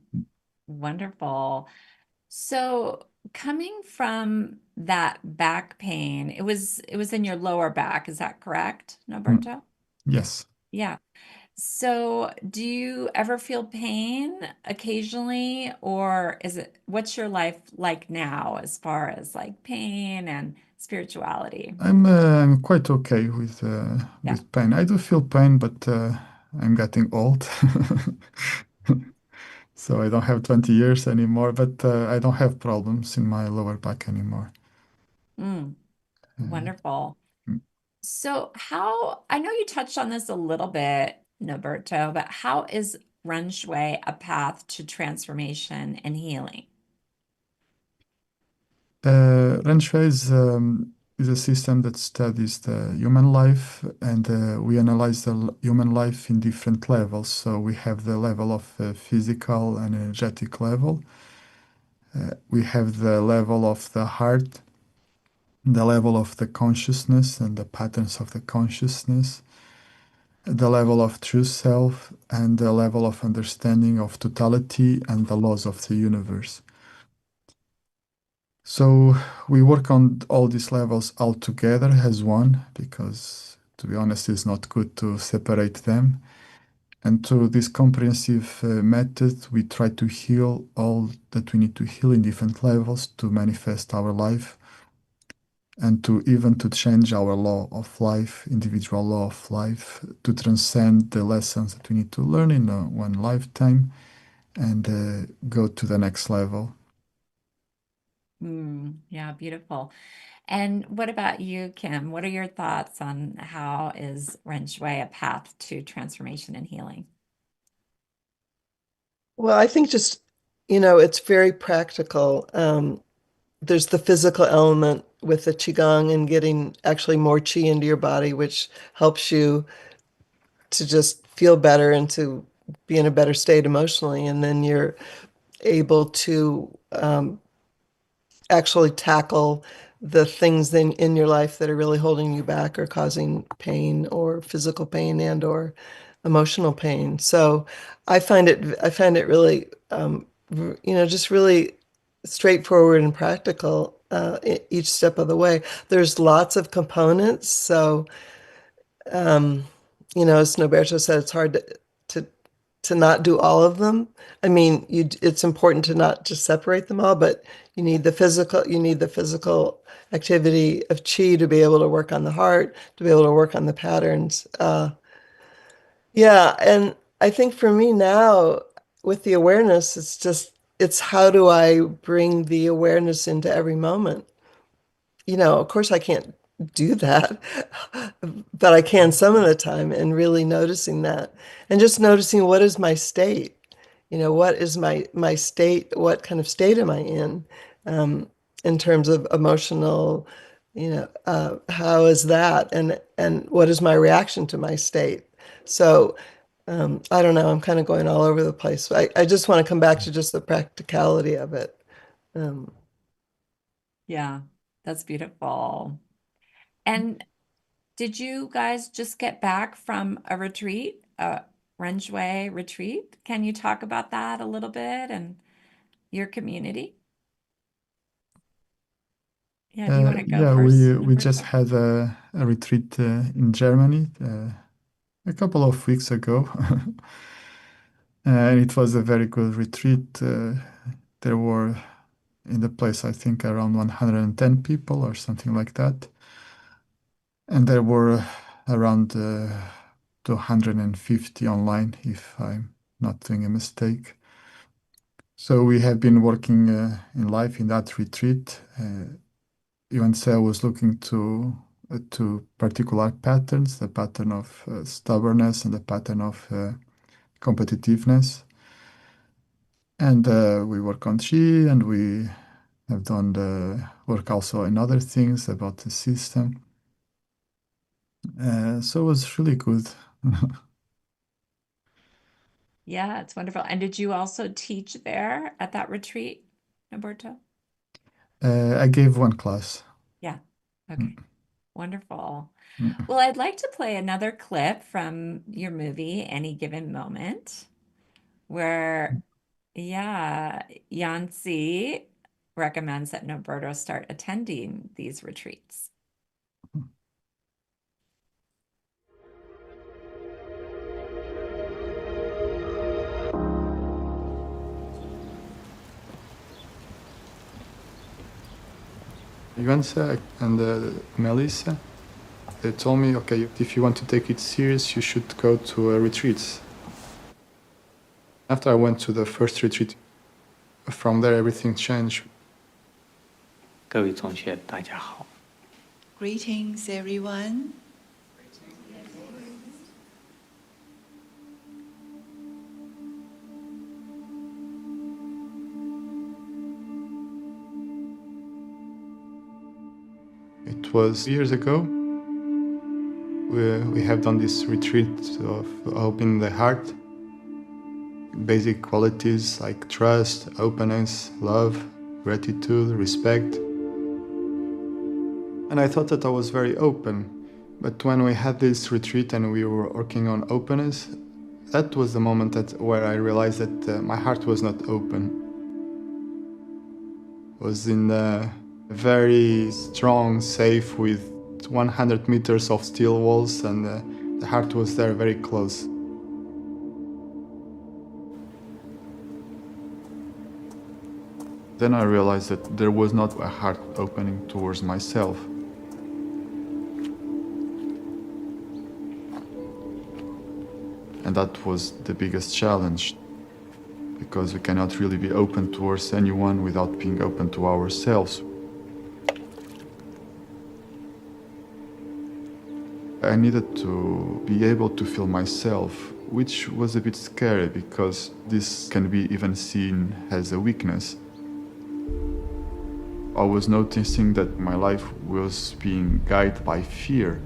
[SPEAKER 1] wonderful. So coming from that back pain, it was in your lower back, is that correct,
[SPEAKER 3] Mm,
[SPEAKER 1] Norberto?
[SPEAKER 3] yes.
[SPEAKER 1] Yeah. So do you ever feel pain occasionally, or what's your life like now as far as like pain and spirituality?
[SPEAKER 3] I'm quite okay
[SPEAKER 1] Yeah.
[SPEAKER 3] with pain. I do feel pain, but I'm getting old. So I don't have 20 years anymore, but I don't have problems in my lower back anymore.
[SPEAKER 1] Mm,
[SPEAKER 3] Uh,
[SPEAKER 1] wonderful. So I know you touched on this a little bit, Noberto, but how is Ren Shui a path to transformation and healing?
[SPEAKER 3] Ren Xue is a system that studies the human life, and we analyze the human life in different levels. So we have the level of physical and energetic level. We have the level of the heart, the level of the consciousness and the patterns of the consciousness, the level of true self, and the level of understanding of totality and the laws of the universe. So we work on all these levels all together as one, because to be honest, it's not good to separate them. And through this comprehensive method, we try to heal all that we need to heal in different levels to manifest our life and to even to change our law of life, individual law of life, to transcend the lessons that we need to learn in one lifetime and go to the next level.
[SPEAKER 1] Yeah, beautiful. And what about you, Kim? What are your thoughts on how is Ren Xue a path to transformation and healing?
[SPEAKER 2] Well, I think just, it's very practical. There's the physical element with the Qigong and getting actually more Qi into your body, which helps you to just feel better and to be in a better state emotionally. And then you're able to actually tackle the things in your life that are really holding you back or causing pain or physical pain and or emotional pain. So I find it really just really straightforward and practical each step of the way. There's lots of components, so as Norberto said, it's hard to to not do all of them. I mean, it's important to not just separate them all, but you need the physical activity of chi to be able to work on the heart, to be able to work on the patterns. Yeah, and I think for me now, with the awareness, it's how do I bring the awareness into every moment? Of course I can't do that, but I can some of the time, and really noticing that and just noticing what is my state. What is my state? What kind of state am I in terms of emotional, how is that? And what is my reaction to my state? So I don't know, I'm kind of going all over the place. I just want to come back to just the practicality of it. Um,
[SPEAKER 1] Yeah, that's beautiful. And did you guys just get back from a retreat, a Ren Xue retreat? Can you talk about that a little bit and your community? Yeah, do you want to go
[SPEAKER 3] Yeah,
[SPEAKER 1] first,
[SPEAKER 3] we just
[SPEAKER 1] Norberto?
[SPEAKER 3] had a retreat in Germany a couple of weeks ago. And it was a very good retreat. There were in the place, I think, around 110 people or something like that. And there were around 250 online, if I'm not doing a mistake. So we have been working in life in that retreat. Yuan Tze was looking to particular patterns, the pattern of stubbornness and the pattern of competitiveness. And we work on Qi, and we have done the work also in other things about the system. So it was really good.
[SPEAKER 1] Yeah, it's wonderful. And did you also teach there at that retreat, Norberto?
[SPEAKER 3] I gave one class.
[SPEAKER 1] Yeah.
[SPEAKER 3] Mm,
[SPEAKER 1] Okay. Wonderful.
[SPEAKER 3] mm.
[SPEAKER 1] Well, I'd like to play another clip from your movie, Any Given Moment, where, yeah, Yuan Tze recommends that Norberto start attending these retreats.
[SPEAKER 3] Yuan Tze and Melissa, they told me, okay, if you want to take it serious, you should go to retreats. After I went to the first retreat, from there everything changed.
[SPEAKER 6] 各位同学，大家好。
[SPEAKER 7] Greetings, everyone.
[SPEAKER 3] It was years ago. We have done this retreat of opening the heart, basic qualities like trust, openness, love, gratitude, respect. And I thought that I was very open. But when we had this retreat and we were working on openness, that was the moment where I realized that my heart was not open. It was in a very strong safe with 100 meters of steel walls, and the heart was there very close. Then I realized that there was not a heart opening towards myself. And that was the biggest challenge, because we cannot really be open towards anyone without being open to ourselves. I needed to be able to feel myself, which was a bit scary because this can be even seen as a weakness. I was noticing that my life was being guided by fear.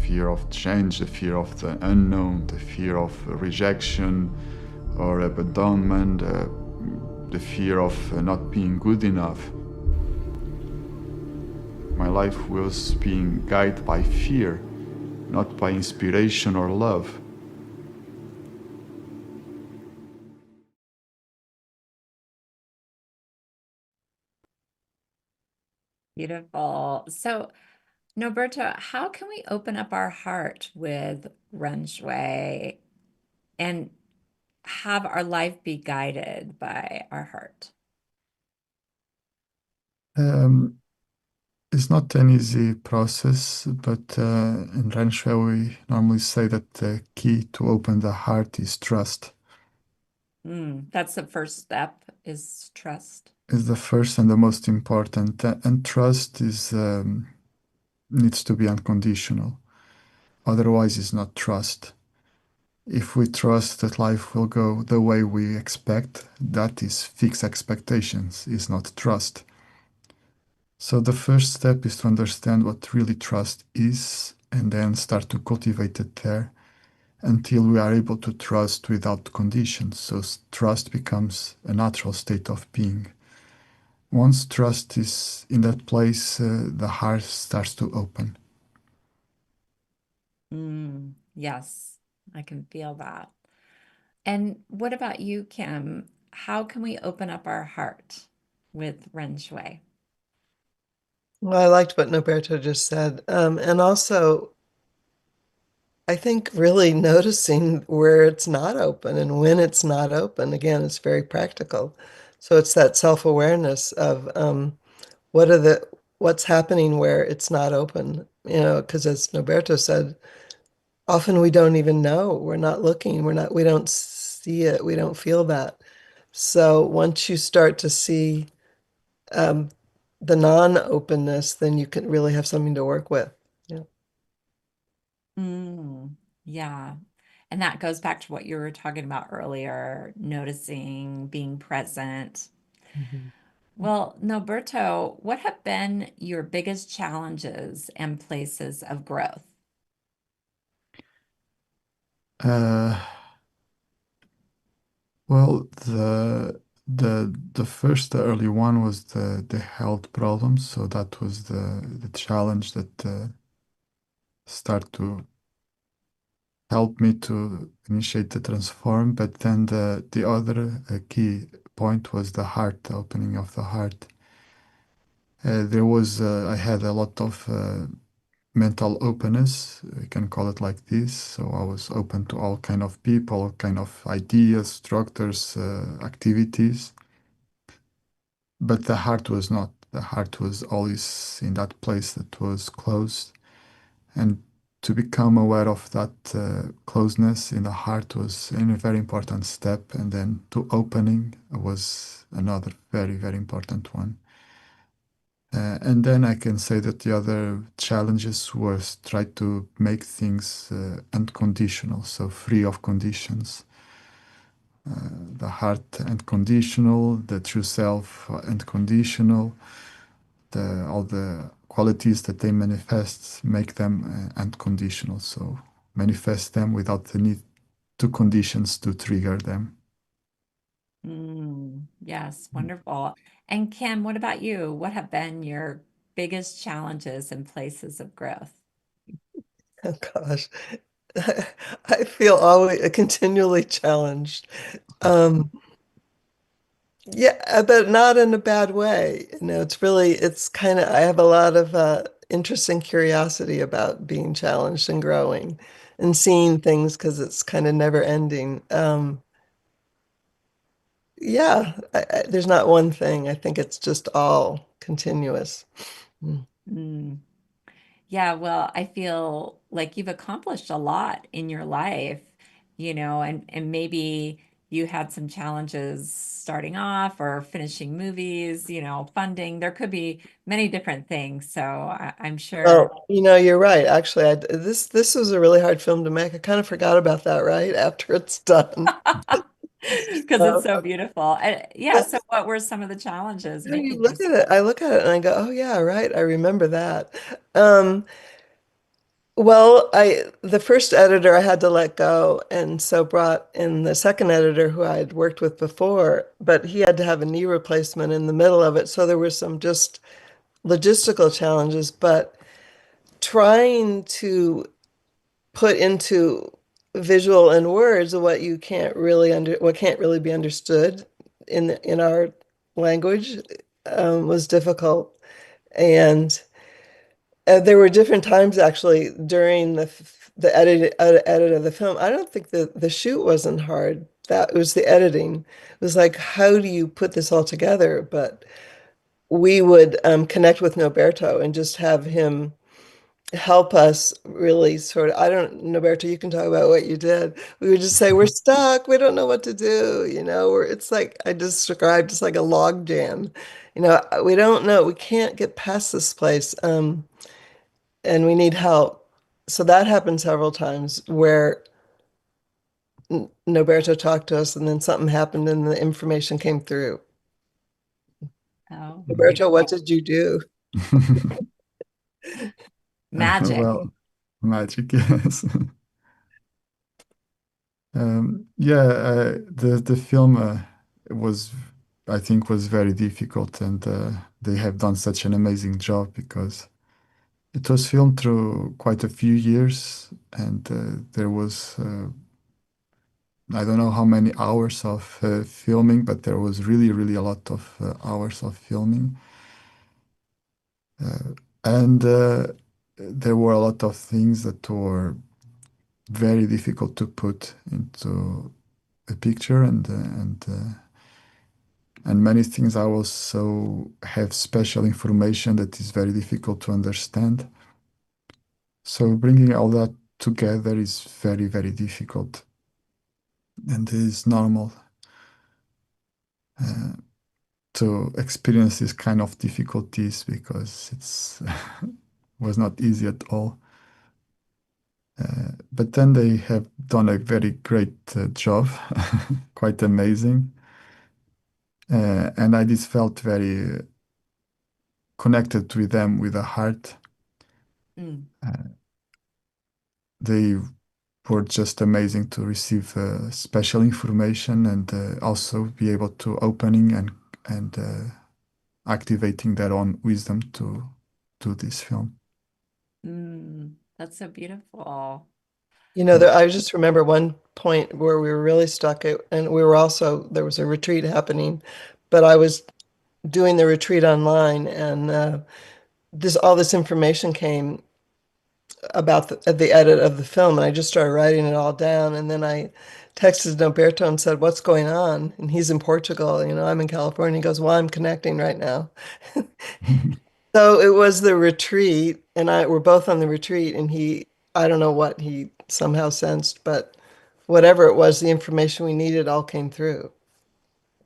[SPEAKER 3] Fear of change, the fear of the unknown, the fear of rejection or abandonment, the fear of not being good enough. My life was being guided by fear, not by inspiration or love.
[SPEAKER 1] Beautiful. So, Norberto, how can we open up our heart with Ren Xue and have our life be guided by our heart?
[SPEAKER 3] It's not an easy process, but in Ren Xue we normally say that the key to open the heart is trust.
[SPEAKER 1] That's the first step, is trust.
[SPEAKER 3] Is the first and the most important, and trust needs to be unconditional. Otherwise, it's not trust. If we trust that life will go the way we expect, that is fixed expectations, is not trust. So the first step is to understand what really trust is and then start to cultivate it there until we are able to trust without conditions. So trust becomes a natural state of being. Once trust is in that place, the heart starts to open.
[SPEAKER 1] Yes, I can feel that. And what about you, Kim? How can we open up our heart with Ren Xue?
[SPEAKER 2] Well, I liked what Norberto just said. And also, I think really noticing where it's not open and when it's not open. Again, it's very practical. So it's that self-awareness of what's happening where it's not open. Because as Norberto said, often we don't even know. We're not looking. We don't see it. We don't feel that. So once you start to see the non-openness, then you can really have something to work with. Yeah.
[SPEAKER 1] Yeah. And that goes back to what you were talking about earlier, noticing, being present. Well, Norberto, what have been your biggest challenges and places of growth?
[SPEAKER 3] Uh, well, the first, the early one was the health problems. So that was the challenge that start to help me to initiate the transform. But then the other key point was the heart, the opening of the heart. I had a lot of mental openness, we can call it like this. So I was open to all kind of people, all kind of ideas, structures, activities. But the heart was not. The heart was always in that place that was closed. And to become aware of that closeness in the heart was a very important step. And then to opening was another very, very important one. And then I can say that the other challenges was try to make things unconditional, so free of conditions. The heart unconditional, the true self unconditional, all the qualities that they manifest, make them unconditional. So manifest them without the need to conditions to trigger them.
[SPEAKER 1] Yes, wonderful. And Kim, what about you? What have been your biggest challenges and places of growth?
[SPEAKER 2] Oh gosh, I feel always continually challenged. Um, yeah, but not in a bad way. It's really, it's kind of, I have a lot of interest and curiosity about being challenged and growing and seeing things because it's kind of never ending. Yeah, there's not one thing. I think it's just all continuous. Mm.
[SPEAKER 1] Mm. Yeah, well, I feel like you've accomplished a lot in your life, and maybe you had some challenges starting off or finishing movies, funding. There could be many different things. So I'm sure
[SPEAKER 2] Well, you're right. Actually, this was a really hard film to make. I kind of forgot about that right after it's done.
[SPEAKER 1] because it's
[SPEAKER 2] So,
[SPEAKER 1] so beautiful. Yeah, so what were some of the challenges
[SPEAKER 2] you
[SPEAKER 1] making
[SPEAKER 2] look
[SPEAKER 1] this?
[SPEAKER 2] at it, I look at it and I go, oh yeah, right. I remember that. Um, well, the first editor I had to let go, and so brought in the second editor who I had worked with before, but he had to have a knee replacement in the middle of it. So there were some just logistical challenges, but trying to put into visual and words what you can't really what can't really be understood in our language was difficult. And there were different times actually during the edit of the film. I don't think the shoot wasn't hard. That was the editing. It was like, how do you put this all together? But we would connect with Norberto and just have him help us really sort of, I don't, Norberto, you can talk about what you did. We would just say, we're stuck. We don't know what to do. It's like I described, it's like a log jam. We don't know. We can't get past this place. And we need help. So that happened several times where Norberto talked to us and then something happened and the information came through.
[SPEAKER 1] Oh,
[SPEAKER 2] Norberto, what did you do?
[SPEAKER 1] magic.
[SPEAKER 3] Well, magic, yes. Yeah, the film was, I think, was very difficult, and they have done such an amazing job because it was filmed through quite a few years, and there was I don't know how many hours of filming, but there was really, really a lot of hours of filming, uh, and there were a lot of things that were very difficult to put into a picture, and many things I also have special information that is very difficult to understand. So bringing all that together is very, very difficult, and it is normal uh, to experience this kind of difficulties because it's was not easy at all. But then they have done a very great job, quite amazing, and I just felt very connected with them with a heart.
[SPEAKER 1] Mm.
[SPEAKER 3] They were just amazing to receive special information and also be able to opening and activating their own wisdom to do this film.
[SPEAKER 1] That's so beautiful.
[SPEAKER 3] Mm.
[SPEAKER 2] I just remember one point where we were really stuck, and there was a retreat happening, but I was doing the retreat online, and all this information came about the edit of the film, and I just started writing it all down, and then I texted Norberto and said, "What's going on?" And he's in Portugal, I'm in California. He goes, "Well, I'm connecting right now." So it was the retreat, and I were both on the retreat, and I don't know what he somehow sensed, but whatever it was, the information we needed all came through.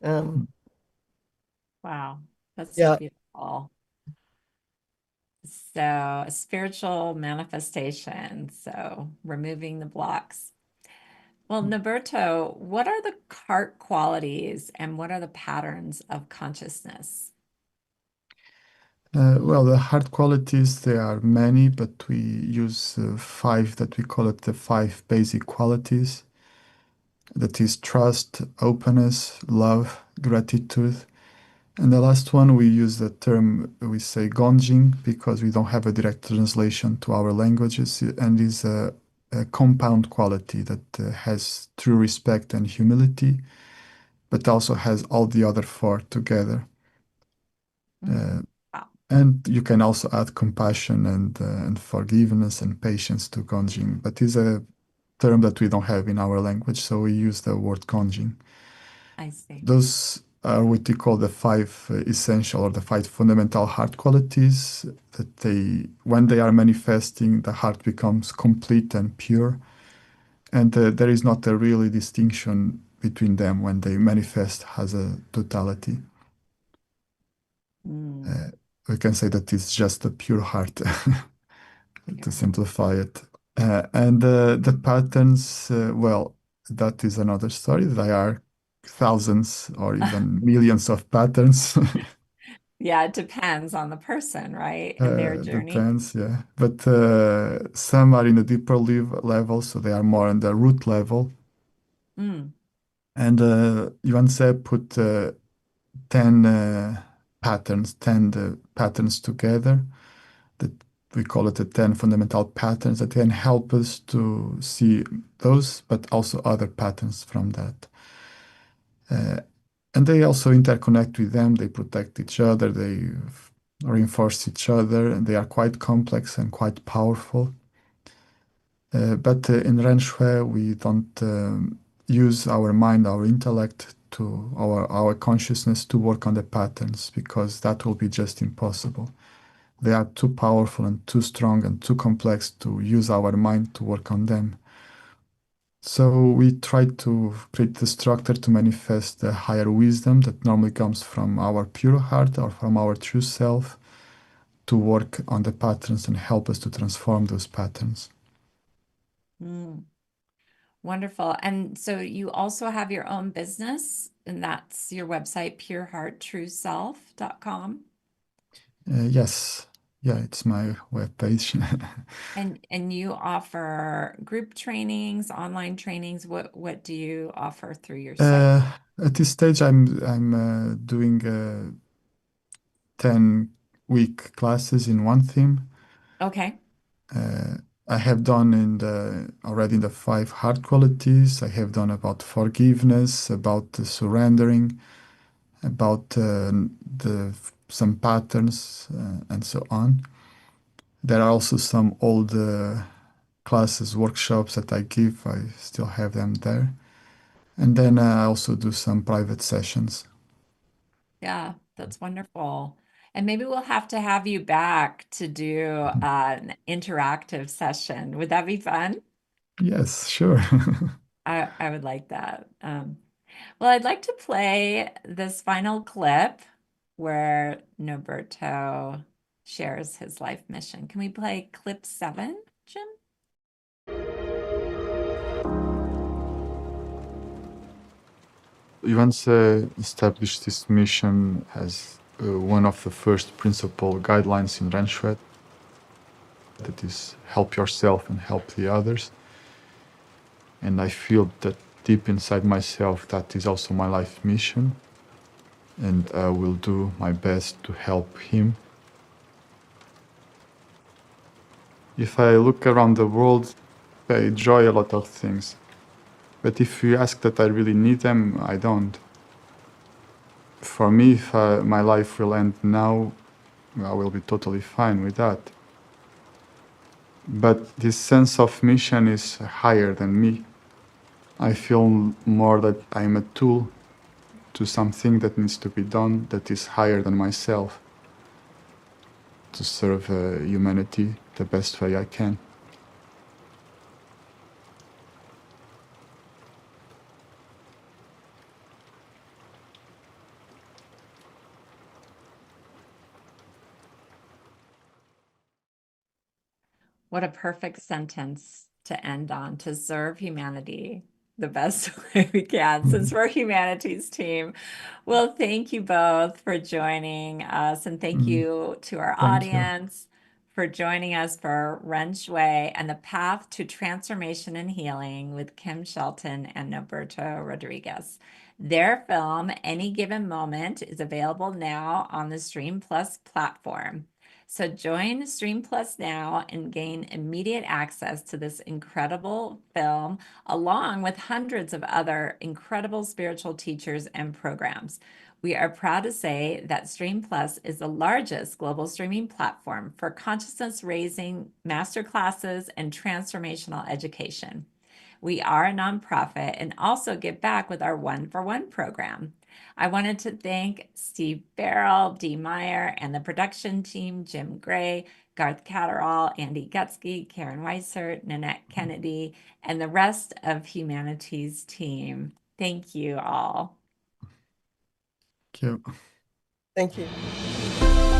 [SPEAKER 2] Um,
[SPEAKER 1] Wow, that's so
[SPEAKER 2] yeah.
[SPEAKER 1] beautiful. So, a spiritual manifestation. So, removing the blocks. Well, Norberto, what are the heart qualities and what are the patterns of consciousness?
[SPEAKER 3] Well, the hard qualities, there are many, but we use five that we call it the five basic qualities. that is trust, openness, love, gratitude. And the last one, we use the term, we say gonjing, because we don't have a direct translation to our languages, and is a compound quality that has true respect and humility, but also has all the other four together. Uh,
[SPEAKER 1] Wow.
[SPEAKER 3] and you can also add compassion and forgiveness and patience to gonjing, but it's a term that we don't have in our language, so we use the word gonjing.
[SPEAKER 1] I see.
[SPEAKER 3] Those are what we call the five essential or the five fundamental heart qualities that when they are manifesting, the heart becomes complete and pure. And there is not a really distinction between them when they manifest as a totality.
[SPEAKER 1] Mm,
[SPEAKER 3] We can say that it's just a pure heart to simplify it. And the patterns, well, that is another story. There are thousands or even millions of patterns.
[SPEAKER 1] yeah, it depends on the person, right? And their journey.
[SPEAKER 3] Depends, yeah. But some are in a deeper level, so they are more on the root level.
[SPEAKER 1] Mm,
[SPEAKER 3] And Yuan Tze put 10 patterns, 10 patterns together that we call it the 10 fundamental patterns that can help us to see those, but also other patterns from that. And they also interconnect with them, they protect each other, they reinforce each other, and they are quite complex and quite powerful. But in Ren Xue, we don't use our mind, our intellect, to our consciousness to work on the patterns, because that will be just impossible. They are too powerful and too strong and too complex to use our mind to work on them. So we try to create the structure to manifest the higher wisdom that normally comes from our pure heart or from our true self, to work on the patterns and help us to transform those patterns.
[SPEAKER 1] mm. Wonderful. And so you also have your own business, and that's your website, purehearttrueself.com.
[SPEAKER 3] Yes, yeah, it's my webpage.
[SPEAKER 1] And you offer group trainings, online trainings. What do you offer through your site?
[SPEAKER 3] At this stage, I'm doing 10-week classes in one theme.
[SPEAKER 1] Okay.
[SPEAKER 3] I have done already in the five heart qualities. I have done about forgiveness, about surrendering, about some patterns, and so on. There are also some old classes, workshops that I give. I still have them there. And then I also do some private sessions.
[SPEAKER 1] Yeah, that's wonderful. And maybe we'll have to have you back to do an interactive session. Would that be fun?
[SPEAKER 3] Yes, sure.
[SPEAKER 1] I would like that. Well, I'd like to play this final clip where Norberto shares his life mission. Can we play clip 7, Jim?
[SPEAKER 3] Yuan Tze established this mission as one of the first principal guidelines in Ren Xue, that is, help yourself and help the others. And I feel that deep inside myself, that is also my life mission. And I will do my best to help him. If I look around the world, I enjoy a lot of things. But if you ask that I really need them, I don't. For me, if my life will end now, I will be totally fine with that. But this sense of mission is higher than me. I feel more that I'm a tool to something that needs to be done that is higher than myself, to serve humanity the best way I can.
[SPEAKER 1] What a perfect sentence to end on, to serve humanity the best way we can, since we're humanity's team. Well, thank you both for joining us, and thank you to our
[SPEAKER 3] Thank you.
[SPEAKER 1] audience for for joining us for Ren Xue and the Path to Transformation and Healing with Kim Shelton and Norberto Rodrigues. Their film, Any Given Moment, is available now on the Stream Plus platform. So join Stream Plus now and gain immediate access to this incredible film, along with hundreds of other incredible spiritual teachers and programs. We are proud to say that Stream Plus is the largest global streaming platform for consciousness raising masterclasses and transformational education. We are a nonprofit and also give back with our One for One program. I wanted to thank Steve Farrell, Dee Meyer, and the production team, Jim Gray, Garth Catterall, Andy Gutsky, Karen Weissert, Nanette Kennedy, and the rest of Humanity's team. Thank you all.
[SPEAKER 3] Thank you.
[SPEAKER 2] Thank you.